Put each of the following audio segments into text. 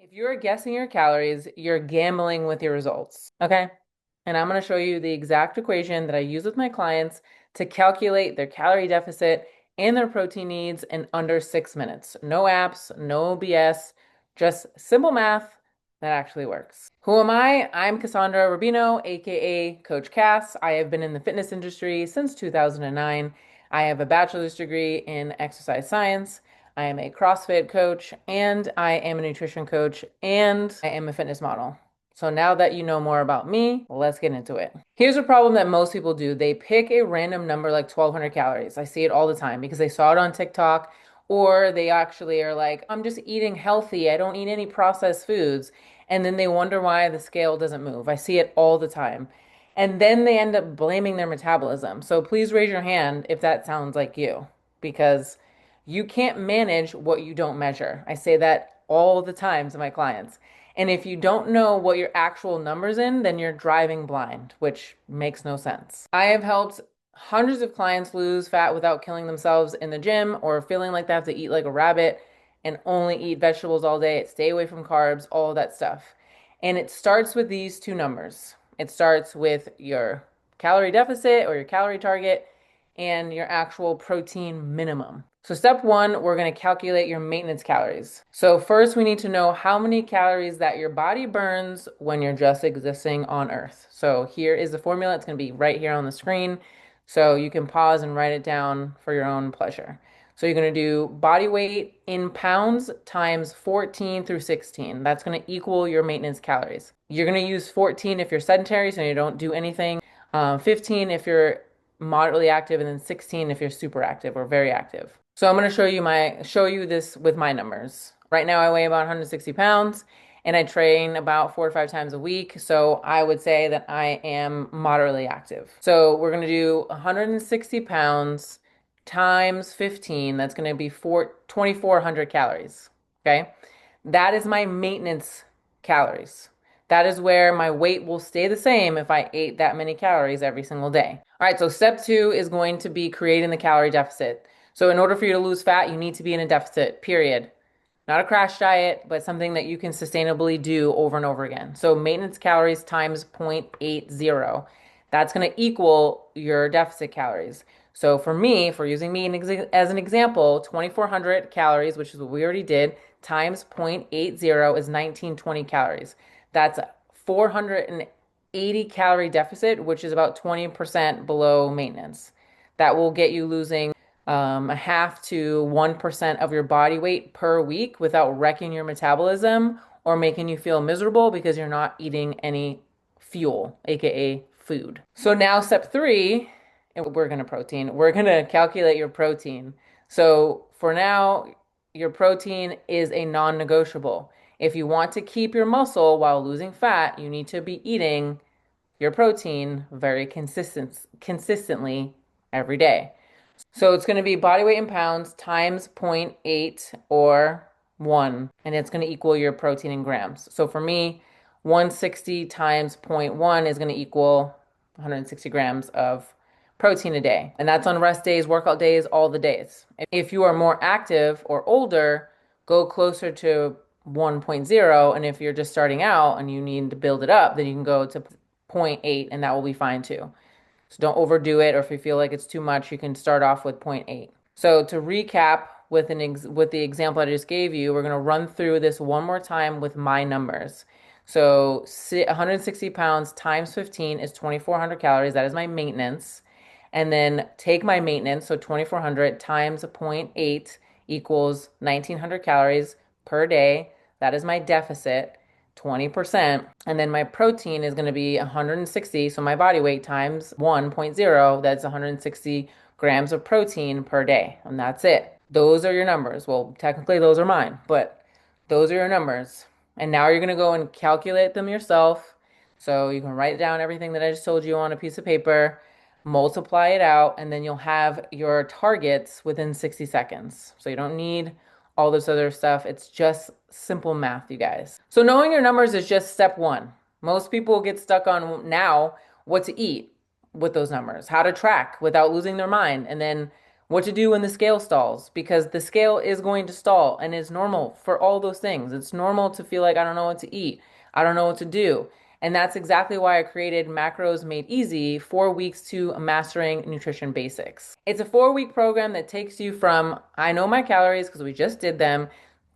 If you're guessing your calories, you're gambling with your results, okay? And I'm going to show you the exact equation that I use with my clients to calculate their calorie deficit and their protein needs in under 6 minutes. No apps, no BS, just simple math that actually works. Who am I? I'm Cassandra Rubino, aka Coach Cass. I have been in the fitness industry since 2009. I have a bachelor's degree in exercise science. I am a CrossFit coach and I am a nutrition coach and I am a fitness model. So now that you know more about me, let's get into it. Here's a problem that most people do. They pick a random number like 1,200 calories. I see it all the time because they saw it on TikTok, or they actually are like, I'm just eating healthy. I don't eat any processed foods. And then they wonder why the scale doesn't move. I see it all the time. And then they end up blaming their metabolism. So please raise your hand if that sounds like you, because you can't manage what you don't measure. I say that all the time to my clients. And if you don't know what your actual numbers in, then you're driving blind, which makes no sense. I have helped hundreds of clients lose fat without killing themselves in the gym or feeling like they have to eat like a rabbit and only eat vegetables all day, stay away from carbs, all that stuff. And it starts with these two numbers. It starts with your calorie deficit or your calorie target and your actual protein minimum. So step one, we're going to calculate your maintenance calories. So first we need to know how many calories that your body burns when you're just existing on Earth. So here is the formula. It's going to be right here on the screen. So you can pause and write it down for your own pleasure. So you're going to do body weight in pounds times 14 through 16. That's going to equal your maintenance calories. You're going to use 14 if you're sedentary, so you don't do anything. 15 if you're moderately active, and then 16 if you're super active or very active. So I'm going to show you this with my numbers. Right now I weigh about 160 pounds and I train about 4 to 5 times a week. So I would say that I am moderately active. So we're going to do 160 pounds times 15. That's going to be 2,400 calories. Okay. That is my maintenance calories. That is where my weight will stay the same if I ate that many calories every single day. All right, so step two is going to be creating the calorie deficit. So in order for you to lose fat, you need to be in a deficit, period. Not a crash diet, but something that you can sustainably do over and over again. So maintenance calories times 0.80. That's going to equal your deficit calories. So for me, for using me as an example, 2,400 calories, which is what we already did, times 0.80 is 1,920 calories. That's 480 calorie deficit, which is about 20% below maintenance. That will get you losing a half to 1% of your body weight per week without wrecking your metabolism or making you feel miserable because you're not eating any fuel, aka food. So now step three, and we're going to calculate your protein. So for now, your protein is a non-negotiable. If you want to keep your muscle while losing fat, you need to be eating your protein very consistently every day. So it's going to be body weight in pounds times 0.8 or 1, and it's going to equal your protein in grams. So for me, 160 times 0.1 is going to equal 160 grams of protein a day. And that's on rest days, workout days, all the days. If you are more active or older, go closer to 1.0. And if you're just starting out and you need to build it up, then you can go to 0.8 and that will be fine too. So don't overdo it, or if you feel like it's too much, you can start off with 0.8. So to recap with the example I just gave you, we're going to run through this one more time with my numbers. So 160 pounds times 15 is 2,400 calories. That is my maintenance. And then take my maintenance, so 2,400 times 0.8 equals 1,900 calories per day. That is my deficit. 20%. And then my protein is going to be 160. So my body weight times 1.0, that's 160 grams of protein per day. And that's it. Those are your numbers. Well, technically those are mine, but those are your numbers. And now you're going to go and calculate them yourself. So you can write down everything that I just told you on a piece of paper, multiply it out, and then you'll have your targets within 60 seconds. So you don't need all this other stuff. It's just simple math, you guys. So knowing your numbers is just step one. Most people get stuck on now what to eat with those numbers, how to track without losing their mind. And then what to do when the scale stalls, because the scale is going to stall and is normal for all those things. It's normal to feel like I don't know what to eat, I don't know what to do. And that's exactly why I created Macros Made Easy 4 weeks to Mastering Nutrition Basics. It's a 4 week program that takes you from I know my calories because we just did them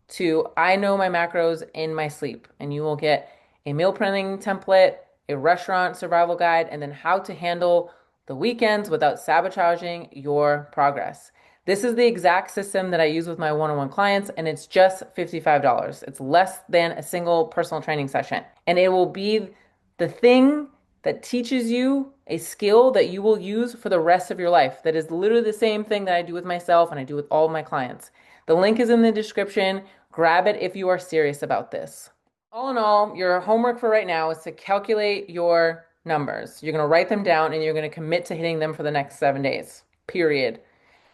to I know my macros in my sleep. And you will get a meal planning template, a restaurant survival guide, and then how to handle the weekends without sabotaging your progress. This is the exact system that I use with my one-on-one clients, and it's just $55. It's less than a single personal training session. And it will be the thing that teaches you a skill that you will use for the rest of your life. That is literally the same thing that I do with myself and I do with all of my clients. The link is in the description. Grab it if you are serious about this. All in all, your homework for right now is to calculate your numbers. You're going to write them down and you're going to commit to hitting them for the next 7 days, period.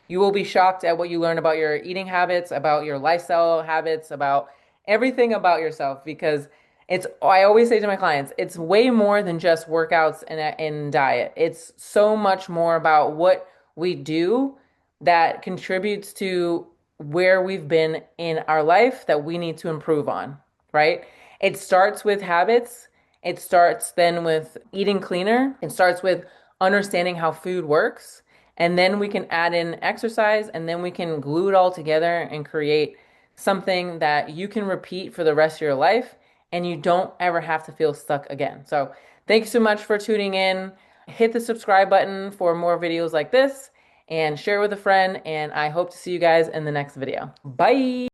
You will be shocked at what you learn about your eating habits, about your lifestyle habits, about everything about yourself, because I always say to my clients, it's way more than just workouts and diet. It's so much more about what we do that contributes to where we've been in our life that we need to improve on, right? It starts with habits. It starts then with eating cleaner. It starts with understanding how food works. And then we can add in exercise, and then we can glue it all together and create something that you can repeat for the rest of your life and you don't ever have to feel stuck again. So thank you so much for tuning in. Hit the subscribe button for more videos like this and share with a friend. And I hope to see you guys in the next video. Bye.